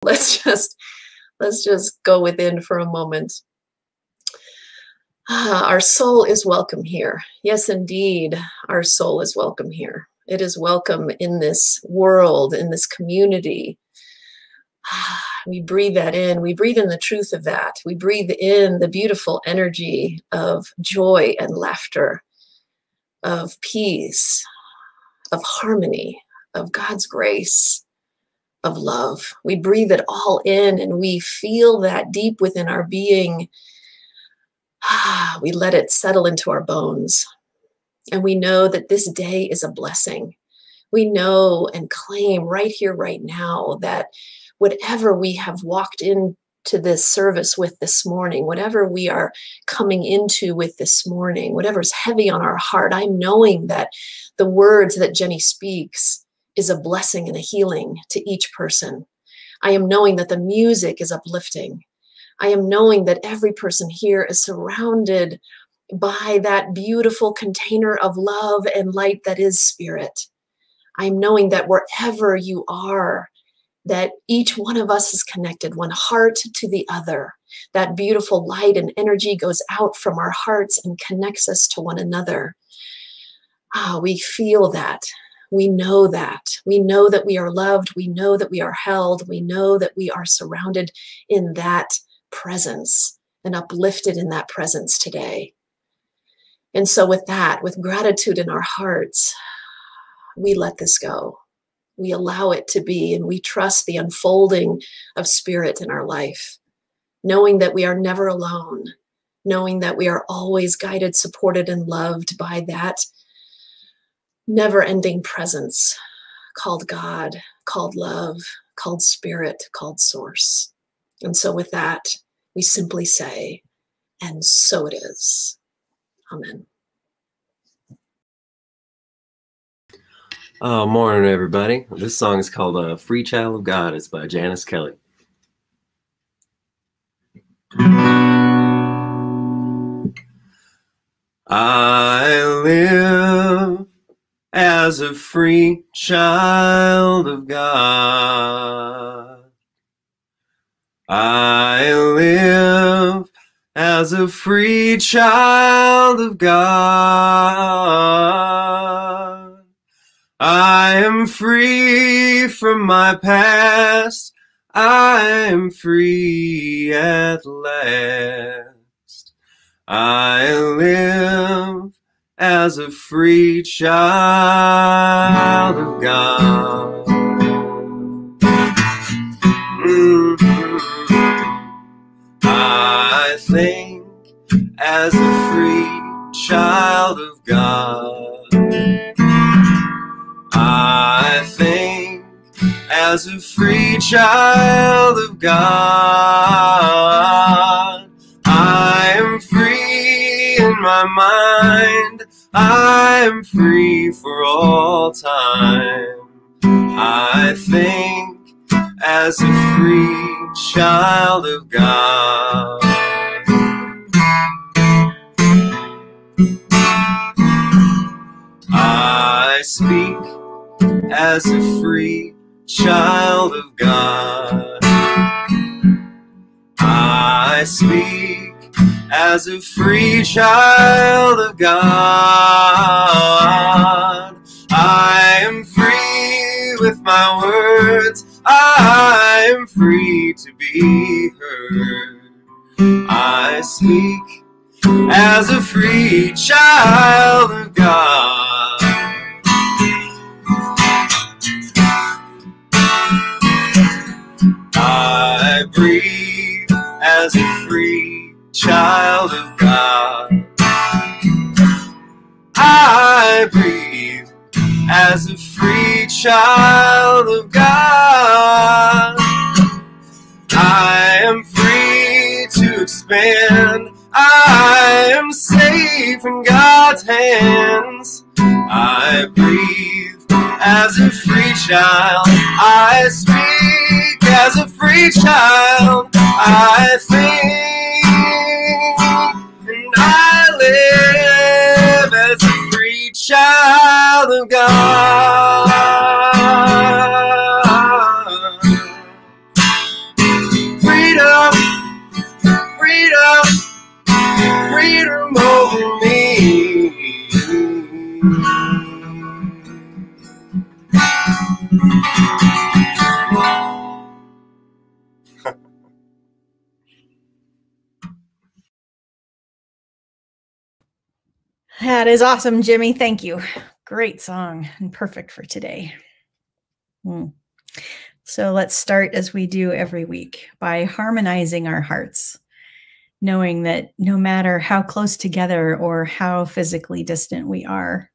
Let's just go within for a moment. Our soul is welcome here. Yes, indeed, our soul is welcome here. It is welcome in this world, in this community. We breathe that in. We breathe in the truth of that. We breathe in the beautiful energy of joy and laughter, of peace, of harmony, of God's grace, of love. We breathe it all in and we feel that deep within our being. We let it settle into our bones. And we know that this day is a blessing. We know and claim right here, right now, that whatever we have walked into this service with this morning, whatever we are coming into with this morning, whatever's heavy on our heart, I'm knowing that the words that Jenny speaks is a blessing and a healing to each person. I am knowing that the music is uplifting. I am knowing that every person here is surrounded by that beautiful container of love and light that is spirit. I'm knowing that wherever you are, that each one of us is connected, one heart to the other. That beautiful light and energy goes out from our hearts and connects us to one another. We feel that. We know that. We know that we are loved. We know that we are held. We know that we are surrounded in that presence and uplifted in that presence today. And so with that, with gratitude in our hearts, we let this go. We allow it to be, and we trust the unfolding of spirit in our life, knowing that we are never alone, knowing that we are always guided, supported, and loved by that never-ending presence called God, called love, called spirit, called source. And so with that, we simply say, and so it is. Amen. Morning, everybody. This song is called Free Child of God. It's by Janice Kelly. I live as a free child of God. I live as a free child of God. I am free from my past. I am free at last. I live as a free child of God. I think as a free child of God. I think as a free child of God. I am free in my mind. I am free for all time. I think as a free child of God. I speak as a free child of God. I speak as a free child of God. I am free with my words. I am free to be heard. I speak as a free child of God. I breathe as a free child of God. I breathe as a free child of God. I am free to expand. I am safe in God's hands. I breathe as a free child. I speak as a free child. I think and I live as a free child of God. That is awesome, Jimmy. Thank you. Great song and perfect for today. So let's start as we do every week by harmonizing our hearts, knowing that no matter how close together or how physically distant we are,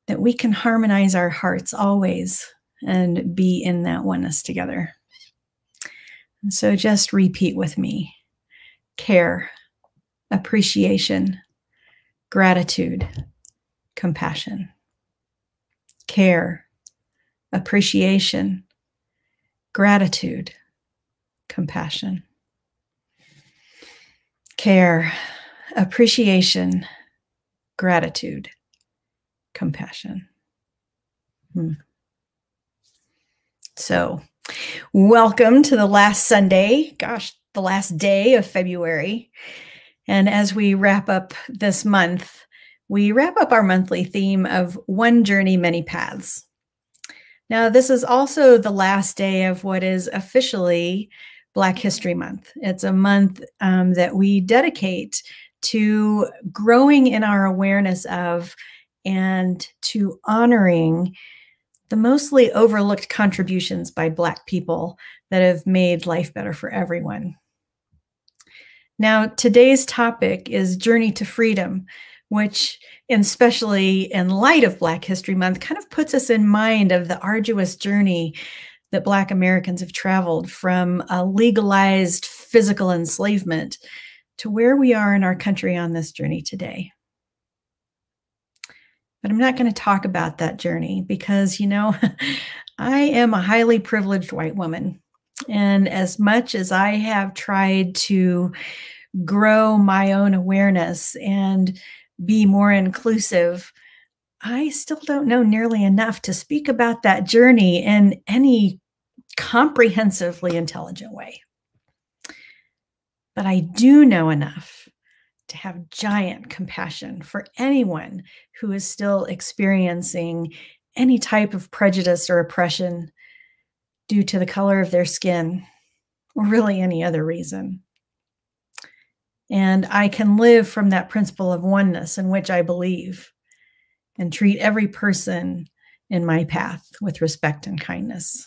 that we can harmonize our hearts always and be in that oneness together. And so just repeat with me: care, appreciation, gratitude, compassion. Care, appreciation, gratitude, compassion. Care, appreciation, gratitude, compassion. So, welcome to the last Sunday, the last day of February. And as we wrap up this month, we wrap up our monthly theme of One Journey, Many Paths. Now, this is also the last day of what is officially Black History Month. It's a month that we dedicate to growing in our awareness of and to honoring the mostly overlooked contributions by Black people that have made life better for everyone. Now, today's topic is Journey to Freedom, which, especially in light of Black History Month, kind of puts us in mind of the arduous journey that Black Americans have traveled from a legalized physical enslavement to where we are in our country on this journey today. But I'm not going to talk about that journey because, I am a highly privileged white woman. And as much as I have tried to grow my own awareness and be more inclusive, I still don't know nearly enough to speak about that journey in any comprehensively intelligent way. But I do know enough to have giant compassion for anyone who is still experiencing any type of prejudice or oppression due to the color of their skin, or really any other reason. And I can live from that principle of oneness in which I believe and treat every person in my path with respect and kindness.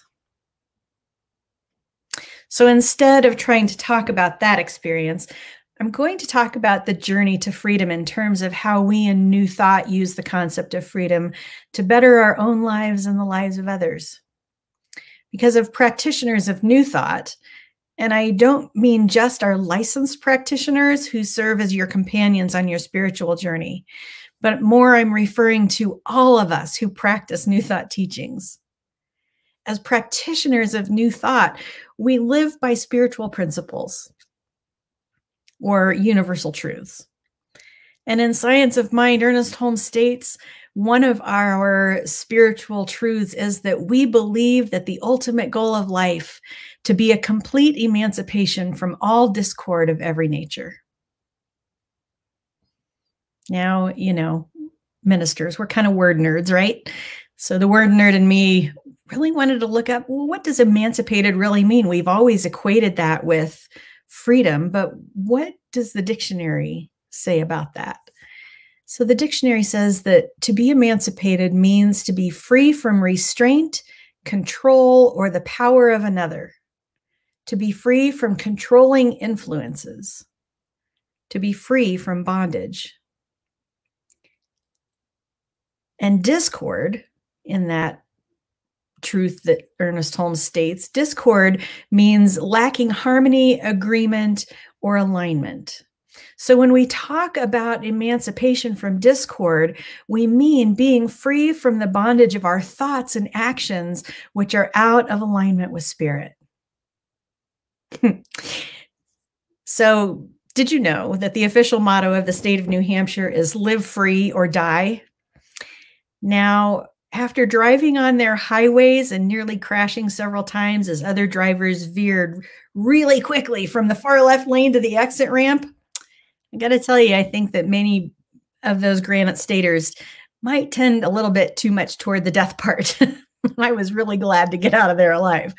So instead of trying to talk about that experience, I'm going to talk about the journey to freedom in terms of how we in New Thought use the concept of freedom to better our own lives and the lives of others. Because of practitioners of New Thought, and I don't mean just our licensed practitioners who serve as your companions on your spiritual journey, but more I'm referring to all of us who practice New Thought teachings. As practitioners of New Thought, we live by spiritual principles or universal truths. And in Science of Mind, Ernest Holmes states, one of our spiritual truths is that we believe that the ultimate goal of life to be a complete emancipation from all discord of every nature. Now, ministers, we're kind of word nerds, right? So the word nerd in me really wanted to look up, well, what does emancipated really mean? We've always equated that with freedom, but what does the dictionary say about that? So the dictionary says that to be emancipated means to be free from restraint, control, or the power of another, to be free from controlling influences, to be free from bondage. And discord, in that truth that Ernest Holmes states, discord means lacking harmony, agreement, or alignment. So when we talk about emancipation from discord, we mean being free from the bondage of our thoughts and actions, which are out of alignment with spirit. So did you know that the official motto of the state of New Hampshire is live free or die? Now, after driving on their highways and nearly crashing several times as other drivers veered really quickly from the far left lane to the exit ramp, I got to tell you, I think that many of those Granite Staters might tend a little bit too much toward the death part. I was really glad to get out of there alive.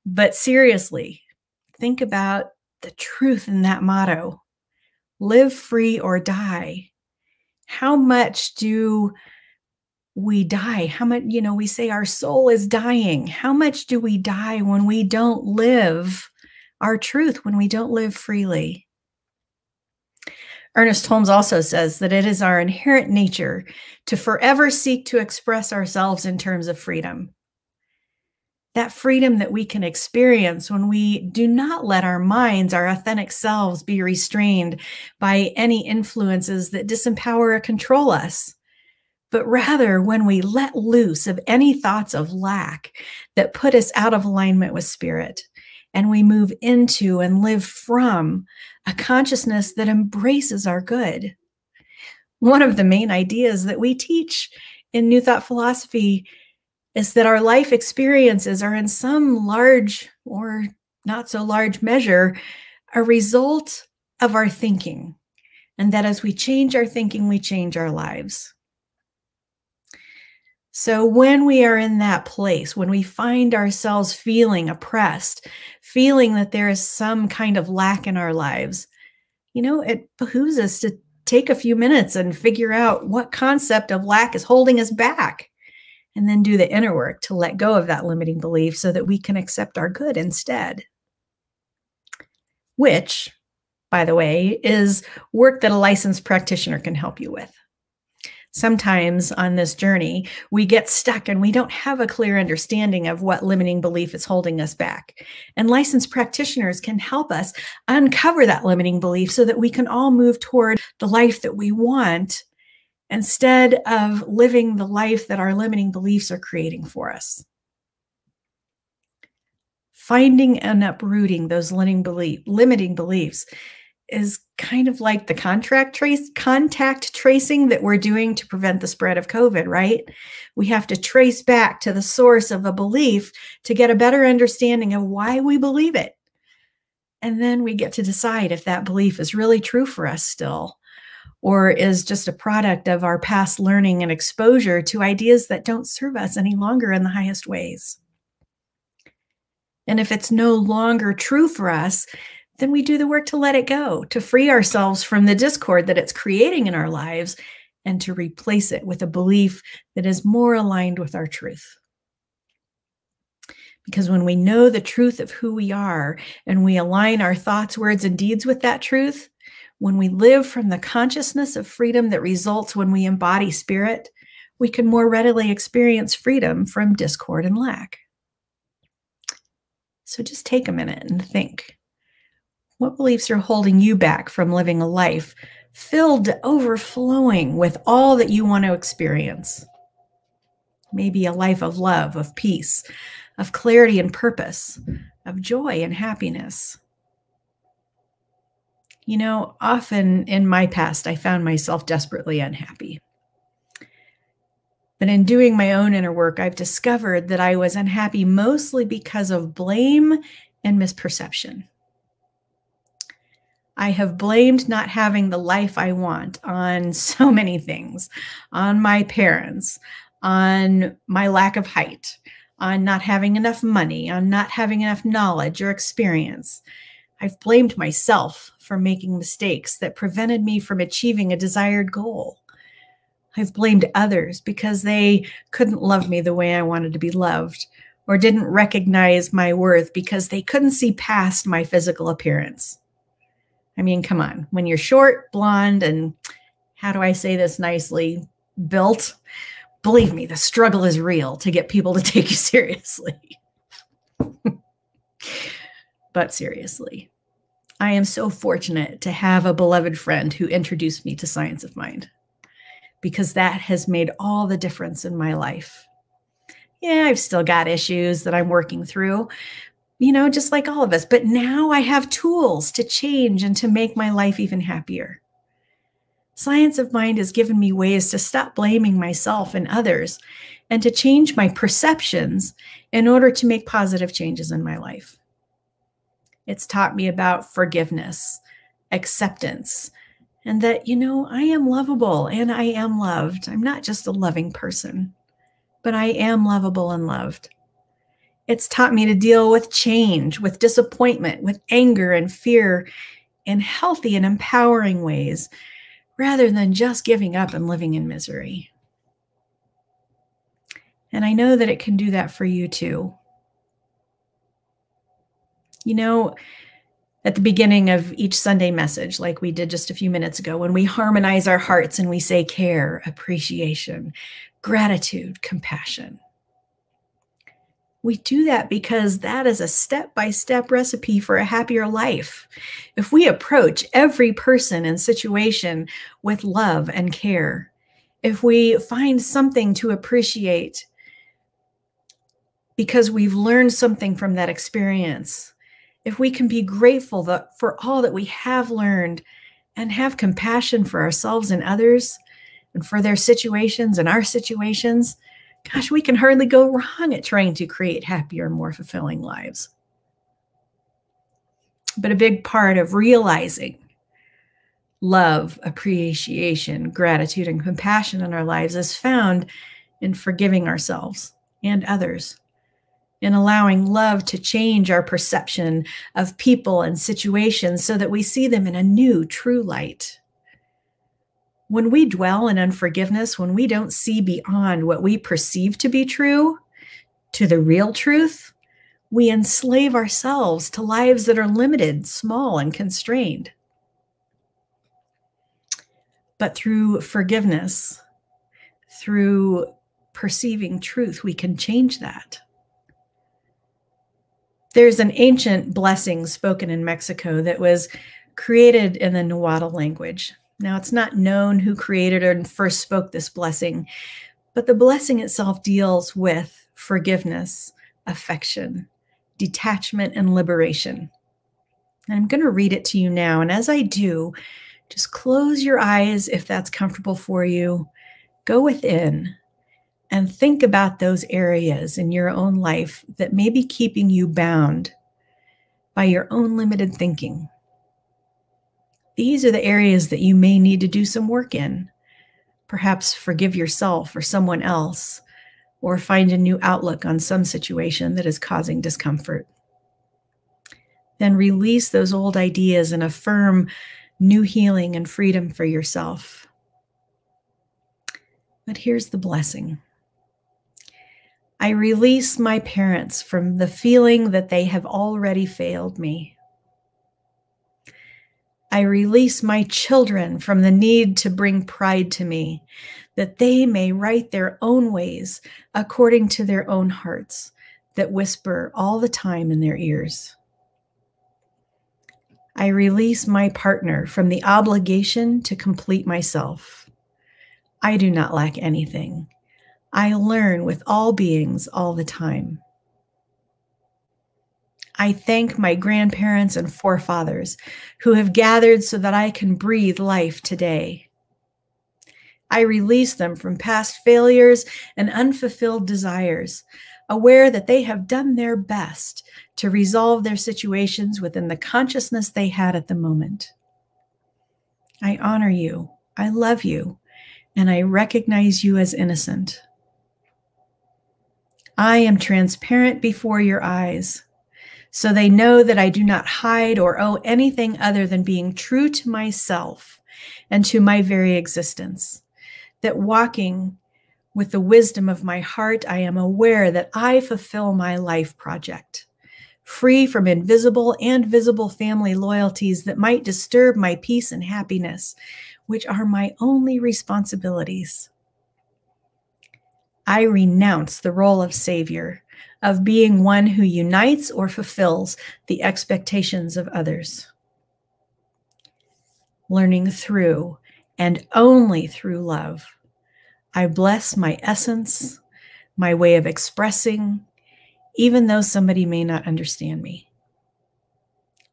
But seriously, think about the truth in that motto. Live free or die. How much do we die? How much, we say our soul is dying. How much do we die when we don't live our truth, when we don't live freely? Ernest Holmes also says that it is our inherent nature to forever seek to express ourselves in terms of freedom. That freedom that we can experience when we do not let our minds, our authentic selves, be restrained by any influences that disempower or control us, but rather when we let loose of any thoughts of lack that put us out of alignment with spirit, and we move into and live from a consciousness that embraces our good. One of the main ideas that we teach in New Thought philosophy is that our life experiences are in some large or not so large measure a result of our thinking, and that as we change our thinking, we change our lives. So when we are in that place, when we find ourselves feeling oppressed, feeling that there is some kind of lack in our lives, it behooves us to take a few minutes and figure out what concept of lack is holding us back, and then do the inner work to let go of that limiting belief so that we can accept our good instead. Which, by the way, is work that a licensed practitioner can help you with. Sometimes on this journey, we get stuck and we don't have a clear understanding of what limiting belief is holding us back. And licensed practitioners can help us uncover that limiting belief so that we can all move toward the life that we want, instead of living the life that our limiting beliefs are creating for us. Finding and uprooting those limiting beliefs is kind of like the contact tracing that we're doing to prevent the spread of COVID, right? We have to trace back to the source of a belief to get a better understanding of why we believe it. And then we get to decide if that belief is really true for us still, or is just a product of our past learning and exposure to ideas that don't serve us any longer in the highest ways. And if it's no longer true for us, then we do the work to let it go, to free ourselves from the discord that it's creating in our lives, and to replace it with a belief that is more aligned with our truth. Because when we know the truth of who we are, and we align our thoughts, words, and deeds with that truth, when we live from the consciousness of freedom that results when we embody spirit, we can more readily experience freedom from discord and lack. So just take a minute and think. What beliefs are holding you back from living a life filled to overflowing with all that you want to experience? Maybe a life of love, of peace, of clarity and purpose, of joy and happiness. Often in my past, I found myself desperately unhappy. But in doing my own inner work, I've discovered that I was unhappy mostly because of blame and misperception. I have blamed not having the life I want on so many things, on my parents, on my lack of height, on not having enough money, on not having enough knowledge or experience. I've blamed myself for making mistakes that prevented me from achieving a desired goal. I've blamed others because they couldn't love me the way I wanted to be loved, or didn't recognize my worth because they couldn't see past my physical appearance. I mean, come on, when you're short, blonde, and how do I say this nicely, built, believe me, the struggle is real to get people to take you seriously. But seriously, I am so fortunate to have a beloved friend who introduced me to Science of Mind, because that has made all the difference in my life. Yeah, I've still got issues that I'm working through, just like all of us. But now I have tools to change and to make my life even happier. Science of Mind has given me ways to stop blaming myself and others, and to change my perceptions in order to make positive changes in my life. It's taught me about forgiveness, acceptance, and that, I am lovable and I am loved. I'm not just a loving person, but I am lovable and loved. It's taught me to deal with change, with disappointment, with anger and fear in healthy and empowering ways, rather than just giving up and living in misery. And I know that it can do that for you too. You know, at the beginning of each Sunday message, like we did just a few minutes ago, when we harmonize our hearts and we say care, appreciation, gratitude, compassion, we do that because that is a step-by-step recipe for a happier life. If we approach every person and situation with love and care, if we find something to appreciate because we've learned something from that experience, if we can be grateful for all that we have learned and have compassion for ourselves and others and for their situations and our situations, gosh, we can hardly go wrong at trying to create happier, more fulfilling lives. But a big part of realizing love, appreciation, gratitude, and compassion in our lives is found in forgiving ourselves and others, in allowing love to change our perception of people and situations so that we see them in a new, true light. When we dwell in unforgiveness, when we don't see beyond what we perceive to be true to the real truth, we enslave ourselves to lives that are limited, small, and constrained. But through forgiveness, through perceiving truth, we can change that. There's an ancient blessing spoken in Mexico that was created in the Nahuatl language. Now, it's not known who created or first spoke this blessing, but the blessing itself deals with forgiveness, affection, detachment, and liberation. And I'm going to read it to you now. And as I do, just close your eyes if that's comfortable for you. Go within and think about those areas in your own life that may be keeping you bound by your own limited thinking. These are the areas that you may need to do some work in. Perhaps forgive yourself or someone else, or find a new outlook on some situation that is causing discomfort. Then release those old ideas and affirm new healing and freedom for yourself. But here's the blessing. I release my parents from the feeling that they have already failed me. I release my children from the need to bring pride to me, that they may write their own ways according to their own hearts that whisper all the time in their ears. I release my partner from the obligation to complete myself. I do not lack anything. I learn with all beings all the time. I thank my grandparents and forefathers who have gathered so that I can breathe life today. I release them from past failures and unfulfilled desires, aware that they have done their best to resolve their situations within the consciousness they had at the moment. I honor you, I love you, and I recognize you as innocent. I am transparent before your eyes, so they know that I do not hide or owe anything other than being true to myself and to my very existence. That walking with the wisdom of my heart, I am aware that I fulfill my life project, free from invisible and visible family loyalties that might disturb my peace and happiness, which are my only responsibilities. I renounce the role of savior, of being one who unites or fulfills the expectations of others. Learning through and only through love, I bless my essence, my way of expressing, even though somebody may not understand me.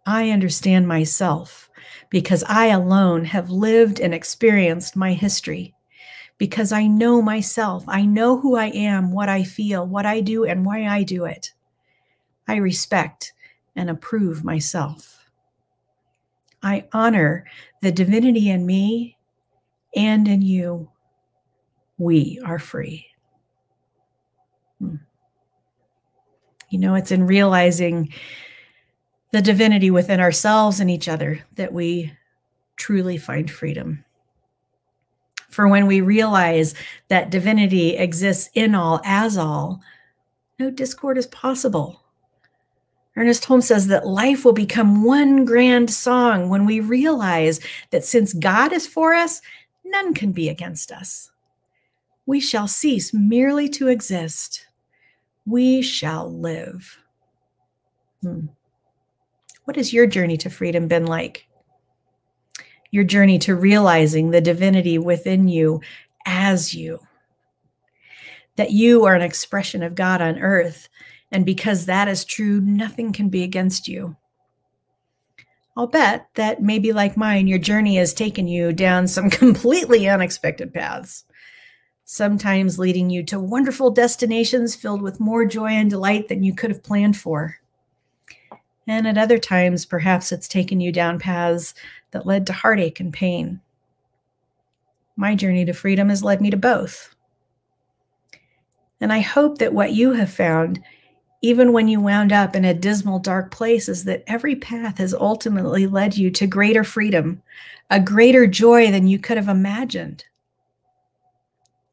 I understand myself because I alone have lived and experienced my history. Because I know myself, I know who I am, what I feel, what I do, and why I do it. I respect and approve myself. I honor the divinity in me and in you. We are free. You know, it's in realizing the divinity within ourselves and each other that we truly find freedom. For when we realize that divinity exists in all, as all, no discord is possible. Ernest Holmes says that life will become one grand song when we realize that since God is for us, none can be against us. We shall cease merely to exist. We shall live. What has your journey to freedom been like? Your journey to realizing the divinity within you as you. That you are an expression of God on earth, and because that is true, nothing can be against you. I'll bet that maybe like mine, your journey has taken you down some completely unexpected paths, sometimes leading you to wonderful destinations filled with more joy and delight than you could have planned for. And at other times, perhaps it's taken you down paths that led to heartache and pain. My journey to freedom has led me to both. And I hope that what you have found, even when you wound up in a dismal, dark place, is that every path has ultimately led you to greater freedom, a greater joy than you could have imagined.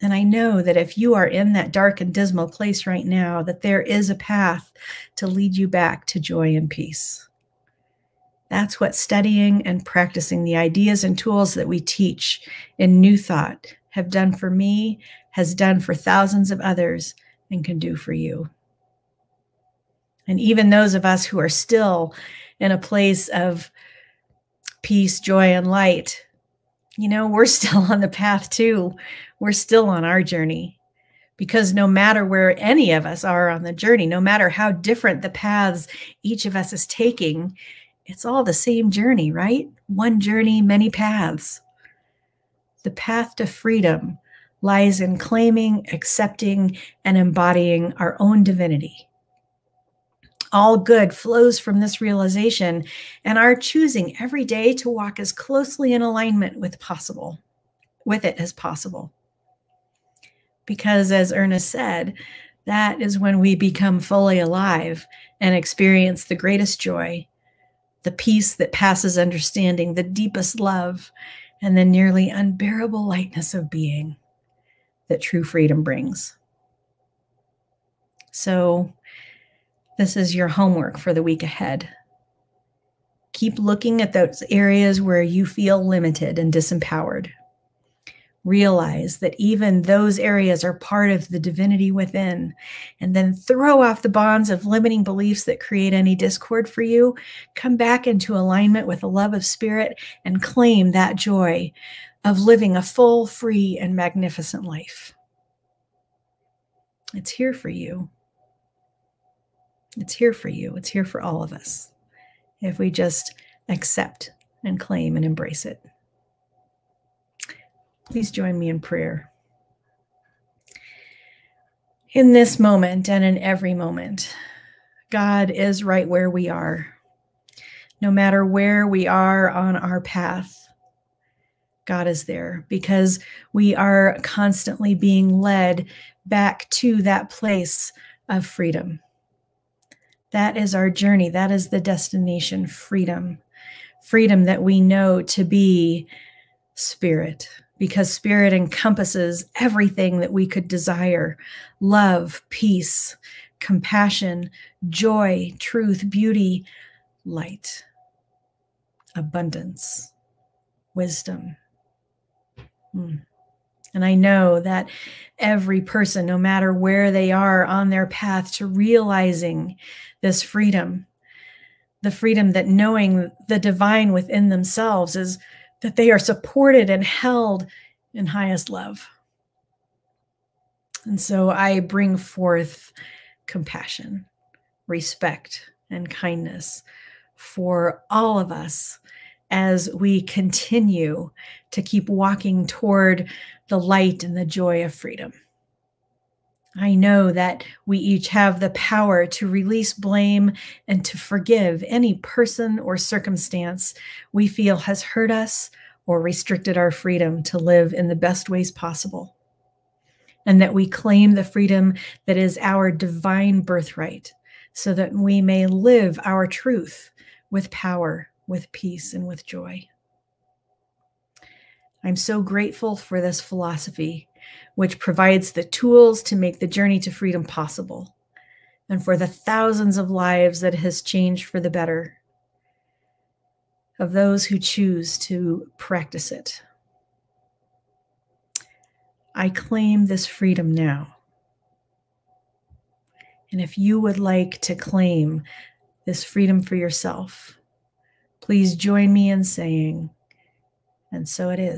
And I know that if you are in that dark and dismal place right now, that there is a path to lead you back to joy and peace. That's what studying and practicing the ideas and tools that we teach in New Thought have done for me, has done for thousands of others, and can do for you. And even those of us who are still in a place of peace, joy, and light, we're still on the path too. We're still on our journey, because no matter where any of us are on the journey, no matter how different the paths each of us is taking, it's all the same journey, right? One journey, many paths. The path to freedom lies in claiming, accepting, and embodying our own divinity. All good flows from this realization and our choosing every day to walk as closely in alignment with it as possible. Because as Ernest said, that is when we become fully alive and experience the greatest joy, the peace that passes understanding, the deepest love, and the nearly unbearable lightness of being that true freedom brings. So, this is your homework for the week ahead. Keep looking at those areas where you feel limited and disempowered. Realize that even those areas are part of the divinity within, and then throw off the bonds of limiting beliefs that create any discord for you. Come back into alignment with the love of spirit and claim that joy of living a full, free, and magnificent life. It's here for you. It's here for you. It's here for all of us, if we just accept and claim and embrace it. Please join me in prayer. In this moment and in every moment, God is right where we are. No matter where we are on our path, God is there, because we are constantly being led back to that place of freedom. That is our journey. That is the destination, freedom. Freedom that we know to be spirit, because spirit encompasses everything that we could desire: love, peace, compassion, joy, truth, beauty, light, abundance, wisdom. And I know that every person, no matter where they are on their path to realizing this freedom, the freedom that knowing the divine within themselves is that they are supported and held in highest love. And so I bring forth compassion, respect, and kindness for all of us as we continue to keep walking toward the light and the joy of freedom. I know that we each have the power to release blame and to forgive any person or circumstance we feel has hurt us or restricted our freedom to live in the best ways possible. And that we claim the freedom that is our divine birthright, so that we may live our truth with power, with peace, and with joy. I'm so grateful for this philosophy, which provides the tools to make the journey to freedom possible, and for the thousands of lives that it has changed for the better of those who choose to practice it. I claim this freedom now. And if you would like to claim this freedom for yourself, please join me in saying, and so it is.